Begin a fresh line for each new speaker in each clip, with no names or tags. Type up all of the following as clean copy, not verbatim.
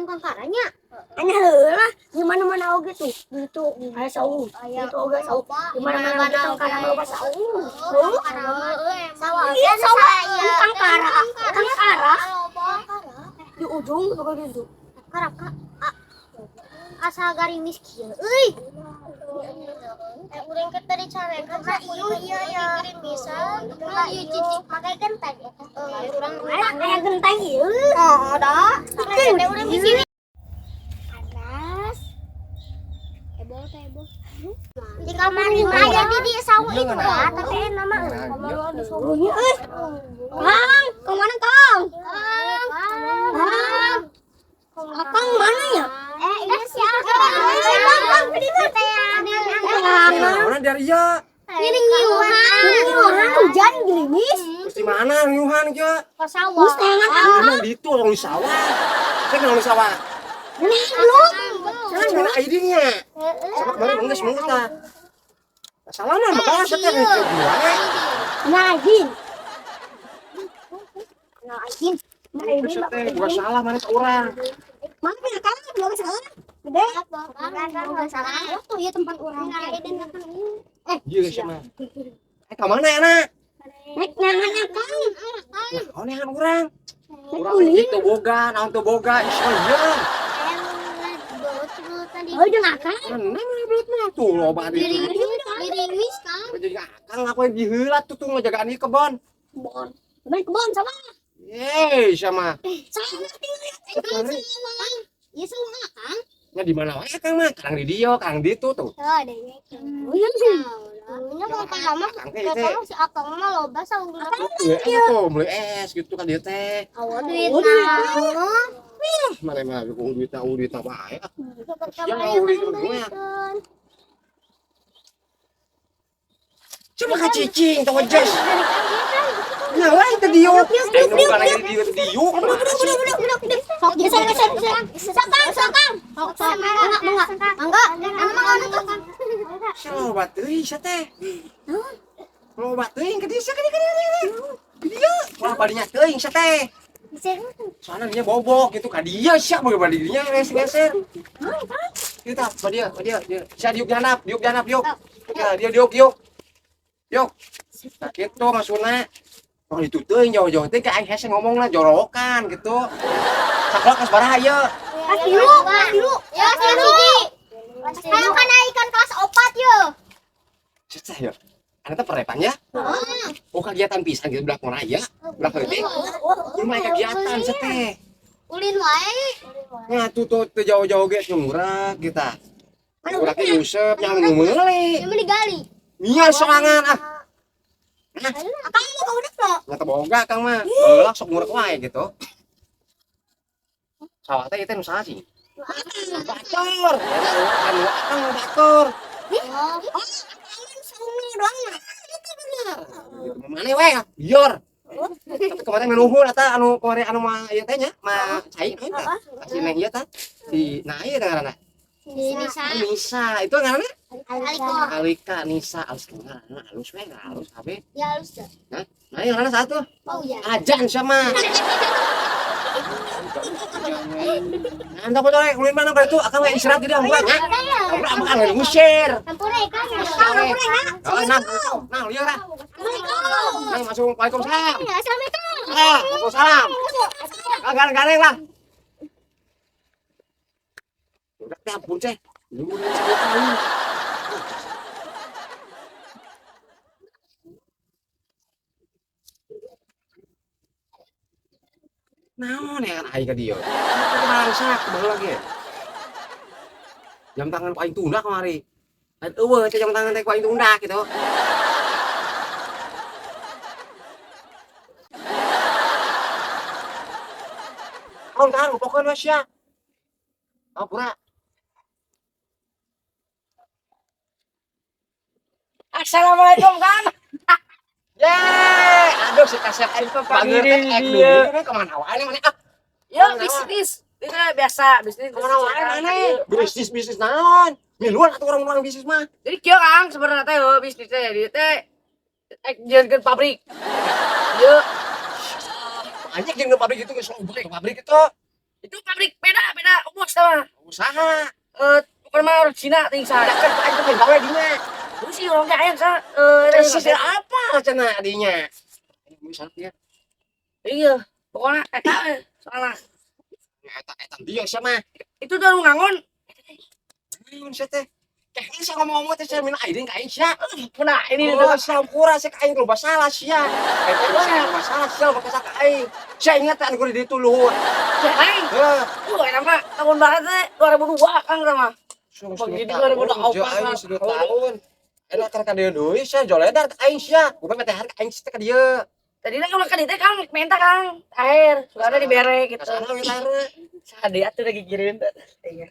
kang karanya.
Anya heula di mana-mana oge tuh. Gitu aya saung. Gitu oge saung. Di mana-mana oge kang kara loba saung.
Sawah.
Iya sawah kang kara. Kang kara di ujung pokoknya gitu.
Kara asa garimis kieu euy. Urang ke tadi carekan iya garimisan. Ieu cicik make genteng. Urang
Aya genteng ieu.
oh da. Teh urang di sini.
Anas. Ebol.
Di kamar di aya di dia saung itu lah, tapi nama
Kamar di saung. Kang, ke mana Kang? Kang. Akang mana ya?
Iya si Akang.
Mana dari ya?
Nyuhan hujan gerimis.
Terus di mana nyuhan ya?
Ke sawah.
Emang di itu orang di sawah. Saya kenal di sawah.
Ini belum.
Mana airnya? Sama kemarin enggak semua kita. Salah mah bakal saya kan itu gimana?
Najin. Najin.
Saya gua salah mana ke orang.
Mana punya Kang? Belum salah. Gede.
Enggak salah.
Tuh ya tempat orang.
Iya sama. Ke mana ya nak?
Naik nangannya Kang.
Oh nehan orang. Orang itu boga, naon tuh boga, isya.
Oh udah ngakang.
Mana mana belut mah tuh loba di.
Gerimis Kang.
Jadi akang aku yang dihelat tuh ngejagaan ieu kebon.
Kebon. Kebon sama.
Yeay sama.
Sama
Iya sama Kang.
Nya di mana wae Kang mah? Kang di dieu, Kang di itu tuh.
Oh, ada ya.
Oh iya sih.
Ini kalau Kang mama, kalau si Akang mah loba saung dulu.
Iya tuh, beli es gitu kan dia teh.
Awal duit
Mana mah duit bae.
Ya
Coba ka cicing tong jas. Nah, wah itu diu. Ayo bukan lagi diu itu diu.
Sok geser. Sakang. Mangga.
Loba teuing sia teh. Loba teuing ka dieu sia ka dieu. Wah badinya teuing sia teh. Soalnya dia bobok gitu ka dieu sia beuh badinya geser. Kita dia. Sia diuk janap yuk. Ya, dia diuk. Yuk. Nah, gitu maksudnya. Oh itu teuing jauh-jauh teh ka aing hese ngomongna jorokan gitu. Saklok geus baraha ieu.
Dulu. Ya, siji. Ayo kan ikan kelas 4 ye.
Cecah ya. Anda perepan ya? Oh kegiatan pisan gitu belak raya, belak heuting. Kumaha kegiatan seteh.
Ulin wae.
Nya tuh jauh-jauh ge ngurag kita. Urang ge nyusep yang meuli.
Yang digali.
Nya sorangan ah.
Akang mau ke udah no.
Nya teu boga Kang mah. Beulak sok ngurag wae gitu. Sawah teh ieu teh nu saha sih? Batur. Akang batur. Mana we? Biar. Tapi kemarin menuhun eta anu kemarin anu mah ieu teh nya, mah cai naon teh? Si Neng ieu tah. Si nah ieu ngaranna. Nisa. Itu ngaranna? Alika Nisa halus we halus kabeh.
Ya halus dah.
Nah ieu ngaranna satu.
Oh ya.
Ajan sama. Anda betul ya, ulin mana itu akan we istirahat di dalam urang ya. Urang makan we ngusir.
Sampurna kan.
Nah, lieu ra. Nah, masuk. Waalaikumsalam.
Assalamualaikum.
Waalaikumsalam. Gareng lah. Udah teh ampun teh. Naon ya aing ka dieu? Mangsak baheula lagi. Jam tangan ku aing tunda kamari. Lain eueuh teh jam tangan teh ku aing tunda gitu. Kang, pokoknya we sia. Oh, pura.
Assalamualaikum Kang.
Aduh si kasep aing tuh panggil dia. Kemana wae mana?
Yo bisnis. Ini biasa bisnis.
Kemana wae mana? Bisnis naon? Miluan atuh orang bisnis mah.
Jadi kieu Kang sebenarnya teh bisnis teh di teh jeung pabrik. Yo
Anjing jeung pabrik itu geus loba ke pabrik itu.
Itu pabrik beda umur sama.
Usaha.
Bukan mah orang Cina ting sa.
Kan aing teh gawe dinya.
Terus sih orang kayak sa.
Sisir apa cenah dinya? Misalnya
Iya, pokoknya soalnya
eta dia sama.
itu tuh ngangon.
Naon sia teh? Kayak saya ngomong teh saya minum air ka aing sia.
Pernah ini
Oh, sampura sih ka aing loba salah sia. Eta loba salah sia bakal ka aing. Saya ingat anu di ditu luhur.
Aing.
Heuh.
Enak mah tahun barat teh 2002 Kang sama. Pagi di 2024
aing sudah tahun. Enak kan dia deui sia joledar ka aing sia. Gua mah teh harga aing teh ka dieu.
Tadi kan kan itu Kang minta Kang air, soalnya dibere gitu.
Kasana we air.
Sade atuh lagi kirim teh.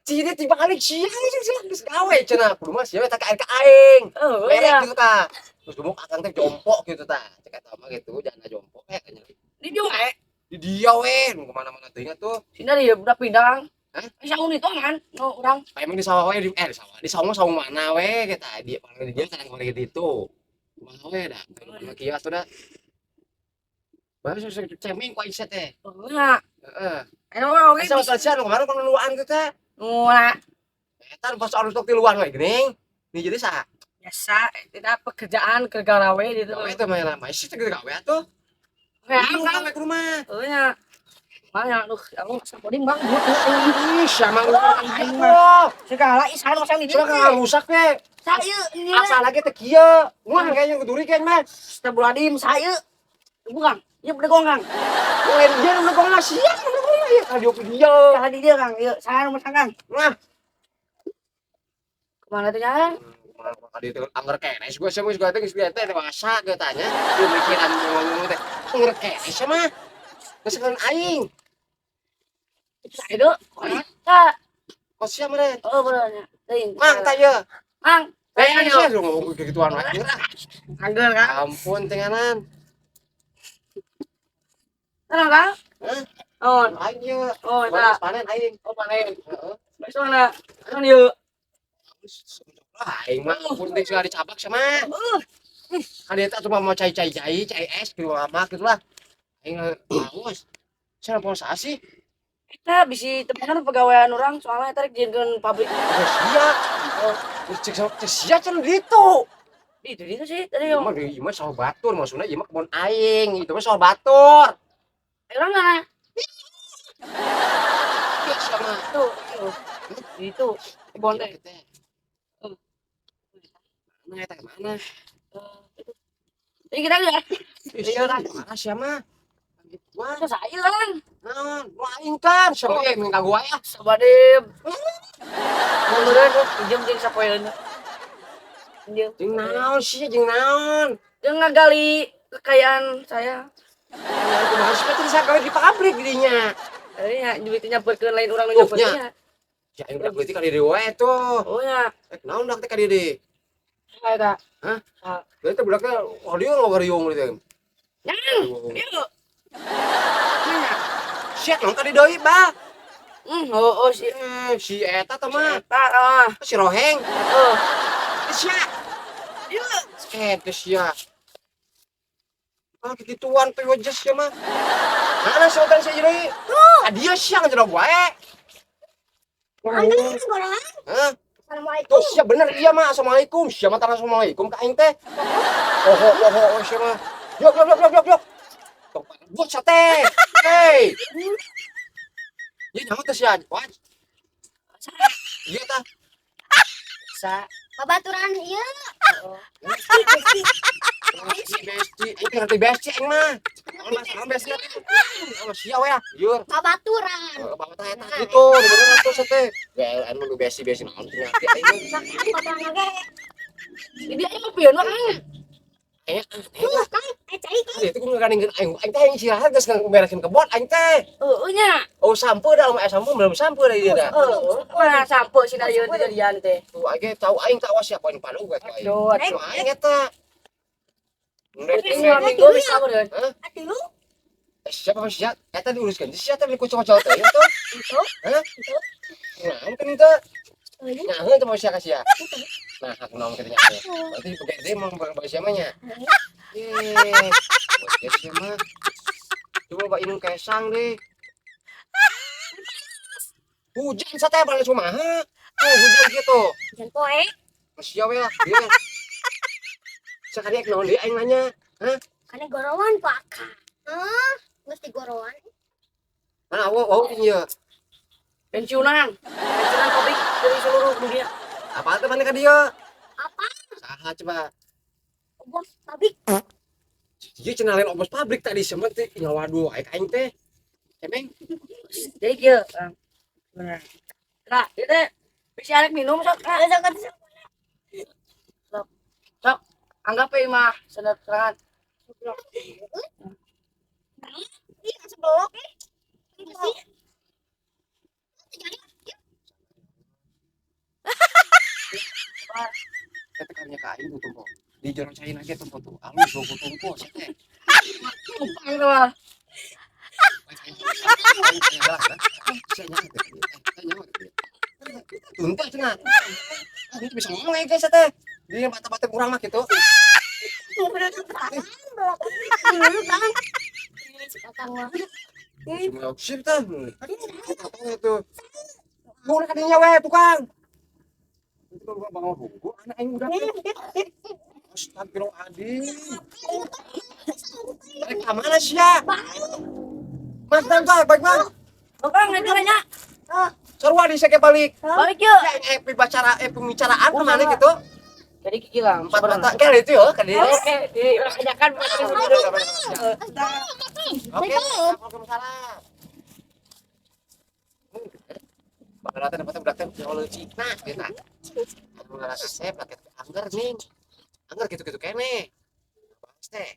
Ciri tiba kali sia geus gawe cenah. Kudu mah sia eta ka air ka aing.
Oh,
Merek
iya.
gitu ta. Terus gemuk akang teh jompo gitu ta. Cek eta mah gitu jangan jompo kayaknya.
Di dia wae.
Di dia we nu kemana-mana teh tuh.
Sini dia udah pindah Kang.
Hah?
Saung itu kan, no orang.
Emang di sawah we di sawah. Di sawah saung mana we kita dia paling dia kadang paling gitu. Kumaha we dah. Kalau kios tuh dah. Baru susah cemeng ku aing teh.
Oh ya.
Heeh.
Ayo oke.
Asa selesai kemarin kan luan teh teh.
Mula
Eta pas anu tok di luar we geuning. Nih jadi sa.
biasa tidak pekerjaan kerja we gitu.
Gawe teh mah lama sih teh gawe atuh.
Ya,
Lu
Kang.
gawe ke rumah.
Oh ya. Makanya aduh, aku masa poding Bang.
Ih, sama lu
Aing mah. Segala isahan masa ini.
Coba kan rusak we.
Saya ini
Asal lagi teh kieu. Muah kayaknya keduri kan mah.
Astagfirullahaladzim saya. Bukan. Ya bener gong Kang.
Lain dia nu gong siap nu gong ya. Kalau dia.
Kalau di dia Kang, yuk saya nomor Kang.
Nah,
Kemana tuh Kang?
tadi itu anggar kenes gua sama gua teh geus lihat teh dewasa gua tanya. Dia mikiran ngomong teh. Anggar kenes mah. Geus kan aing.
Itu saya do. Kak.
Kos sia meureun.
Oh benernya. Teuing.
Mang tah ye.
Mang.
Kayaknya sia ngomong gituan mah.
Angger Kang.
Ampun tenganan.
Tenang Kang.
Hah?
Oh.
Aing ye.
Oh,
Mana
eta.
panen aing.
Oh panen.
Heeh.
Besokna. Kan yuk.
Aing mah pun teh segala dicabak sama. Kan eta cuma mau cai es gitu mah gitu lah. Aing haus. Saya puasa sih.
Kita bisa temenan pegawaian orang soalnya tarik dijadikan pabrik.
Oh sia. Oh, cek sia can gitu.
Itu sih tadi
Ieu
yang
mah ieu mah soal batur maksudna ieu mah kebon aing, itu mah soal batur.
orang mana?
Ya sama
Tuh, itu kebon teh.
Mana eta mana?
Ini kita lihat.
Iya kan. Mana sia mah? Wah,
Itu saya kan.
naon? Lu aing kan, sama ge minta gua ya.
Sabadim. Beneran pinjam jeung sapoeun. Pinjam.
Jeung naon sih, jeung naon?
Dia ngagali kekayaan saya.
Aku harus teh sagawe di pabrik dinya.
Ya, duitnya nyamperkeun lain urang nu
Oh,
nyamperkeun.
Ya aing udah beuti ka di wae tuh.
Oh ya,
Naon dak teh ka di?
saya tak.
Hah?
Ah.
Jadi teh budaknya audio ngobariung gitu.
Jangan. Yuk. Nanya.
Siap nang tadi deui, Bah.
Oh si
Si eta teh mah,
Eta ah.
si Roheng.
Oh.
Siap.
Yuk.
Eta siap. Ah, kituan teh wajas ya mah. Mana saudan saya jadi? Ah, dia siang jeung wae.
Aneh gorengan.
Hah?
Assalamualaikum.
Tuh siap bener iya mah. Assalamualaikum. Siap mah tara assalamualaikum ka aing teh. Oh, siap mah. Yok. Tong buat sate. Hei. Ya nyaho teh sia. Wah. Iya tah.
Sa.
Babaturan ieu.
Besti, aing teh ngerti besti aing mah. Naon besti? Oh, sia we ah. Yur.
Babaturan.
Bapak teh eta gitu, bener atuh sate. Ya anu lu besti naon teh ngerti aing.
Babaturan lagi.
Ini dia yang pion mah.
Tuh, Kang, cai Kang.
Itu ku ngagandengkeun aing teh aing istirahat geus ngabereskeun kebon aing teh.
Nya.
Oh sampo dah sampo belum sampo dari dia dah.
Mana sampo si Dayo kejadian teh.
Tuh age tahu aing tahu siapa yang palu gue aing.
Aduh.
Tuh aing eta.
Ini minggu bisa bener.
Aduh,
Siapa siapa? Eta diuruskeun siapa teh kucing-kucing teh itu.
itu.
Hah? Nah, mungkin itu. Nah, itu mau siapa sia? Nah, aku naon katanya. Berarti pegede mau bawa siapa nya? Bos siapa? Coba Mbak Inung kesang deh. Hujan sa teh balik kumaha. Oh, hujan gitu.
Jangan poe.
Masya we lah. Iya. Sekali naon deui aing nanya. Hah?
Karena gorowan Pak.
Mesti gorowan.
Mana wow ieu.
Pensiunan pabrik dari seluruh dunia.
Apa teh mana ka dieu?
Apa?
Saha coba?
Bos pabrik.
Ieu cenah lain ongkos pabrik tadi semet teh ngawaduh aing teh. Cemeng.
Jadi kieu, bener. Nah, ieu teh bisa arek minum sok. Sok, anggap we mah sedap serangan.
Ih, sebelok. Masih.
Kata kami ka aing tuh kok. Di jorong cain aja tuh tuh. Alus lo tunggu sih teh.
Tumpang tuh mah.
Tuntut cenah. Ini bisa ngomong ya guys teh. Dia bata-bata kurang mah gitu. Cuma sip teh. Itu. Boleh kadinya we tukang. Itu gua bangun buku anak aing udah. Astagfirullahaladzim. Rek ka mana sih ya? Mas dan baik bang.
Bang, ngajaranya.
Sarua di seke balik.
Balik yuk.
Ya pembicaraan kemana gitu?
Jadi kikilang.
Empat mata kayak itu ya kan dia.
Oke, dikerjakan.
Oke, Waalaikumsalam. Bakal datang dapat berarti jauh leucik nah kita. Anu ngarasa saya pakai anggar nih. Anggar gitu-gitu kene. Bahas teh.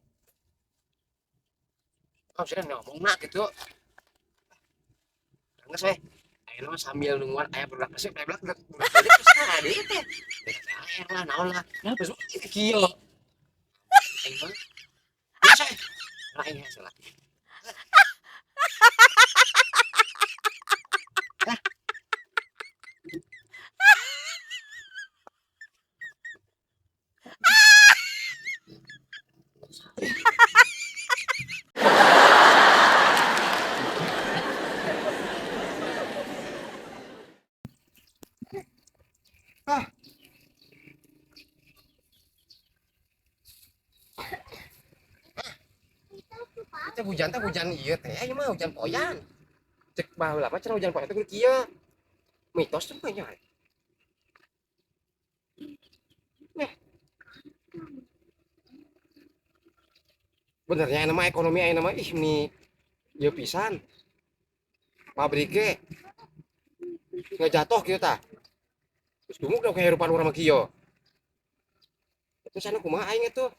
Oh, sudah ngomong nak gitu. Anggar saya. Ayo mah sambil nungguan aya budak kasih pleblak budak jadi kesana deui teh. Air lah naon lah. Nah, besul kieu. Aing mah. Bisa. Aing salah. Teh hujan ieu teh aya mah hujan poyan. Cek baheula apa cenah hujan poyan teh kieu. Mitos teh mah nya. Benernya nama ekonomi aya nama ih ni ieu pisan. Pabrik ge ngajatoh kieu tah. Terus dumuk da kehidupan urang mah kieu. Itu sana kumaha aing atuh.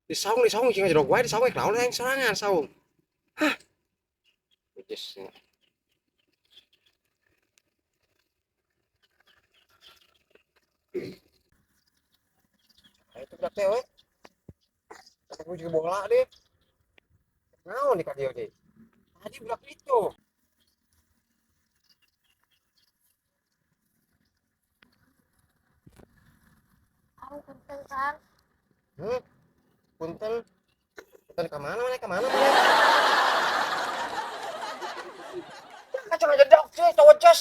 Disaung jeung jerok wae disaung naon aing sorangan saung. Hah. Just itu berarti we. Aku juga bola deh. Naon di ka dieu deh. Tadi budak itu.
Aku kenteng kan.
Punten. Punten ke mana mana? Kan cuma jedok sih, cowok jos.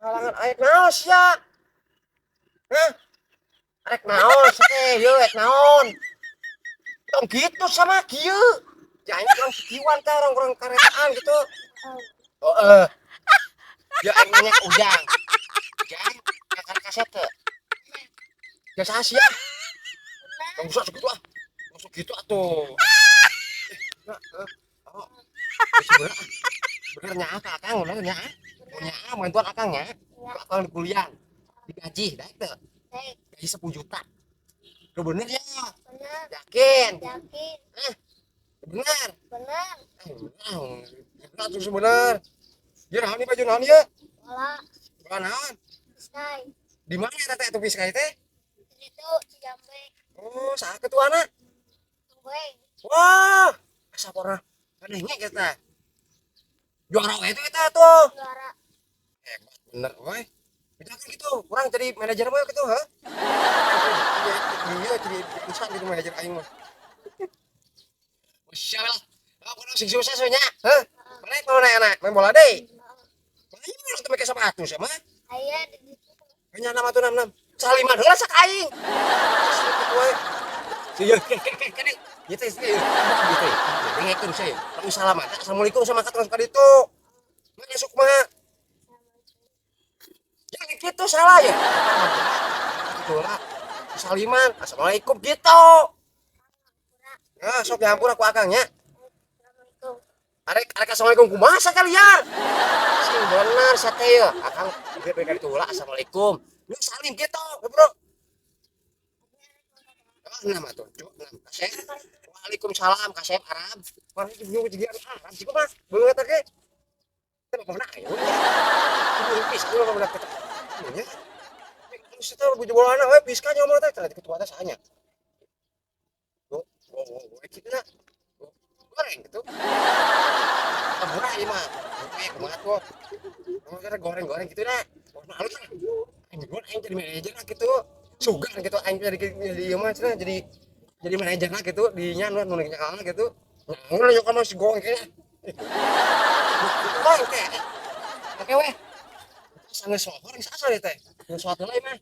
Halangan air naos ya. Hah? Arek naon sih, yeuh arek naon. Tong gitu sama kieu. Jangan kurang sekiwan teh orang karetaan gitu. Oh, ya aing nanya ke Ujang. Ujang, kakak kaset teh. Ya sasia. Tong usah segitu ah. Masuk gitu atuh. Oh. Benernya akang, benernya. Punya bantuan akangnya. Akang di kuliah. Digaji, dah itu. Gaji 10 juta. Lu bener ya?
Bener.
Yakin?
Yakin.
Bener.
Bener.
Bener tuh bener. Ya naon nih baju naon ya?
Bola.
Bola naon?
Pisai.
Di mana ya teh piskai teh?
Itu Cijambe.
Oh, saha ketuana?
Gue.
Wah, asa pernah kadenge kita. Juara we itu kita tuh.
Juara.
Hebat bener we. Kita kan gitu, kurang jadi manajer mah gitu, ha? Iya, jadi bisa jadi manajer aing mah. Masya Allah. Aku sing sukses we nya. Heh. Mana mau naik anak, main bola deui. Ayo teu make sepatu sia mah.
Aya di
Nya nama tuh 66. Saliman heula sak aing. Sieu ke. Ieu teh ieu. Gitu. Dengekeun saya. Lamun salaman. Assalamualaikum sama terus ka ditu. Masuk mah. Jangan gitu salah ya. Gitu lah. Saliman. Assalamualaikum gitu. Ya, sok dihampur aku akangnya. Arek assalamualaikum kumaha sakalian. Sing bener sate ya. Akang beda itu lah assalamualaikum. Lu salim gitu, bro. Nama tuh, kasep. Waalaikumsalam, kasep Arab. Mana juga jadi Arab juga mah. Beungeut teh. Teu pernah ya. Ini pis lu pernah ketemu. Ya. Terus eta buju bolana we piska nyamu teh teh ketua teh sahanya. Tuh, kitu na. Goreng gitu. Murah ieu mah. Kayak kumaha tuh. Kalau goreng-goreng gitu na. Warna halus. Anjing jadi manajer lah gitu. Sugan gitu aing jadi ieu mah jadi manajer lah gitu di nya nu kalah gitu. Nah, ngono yo ka masih gong kayaknya. Gong teh. Oke weh. Sanggeus sohor geus asal teh. Geus suatu lain mah.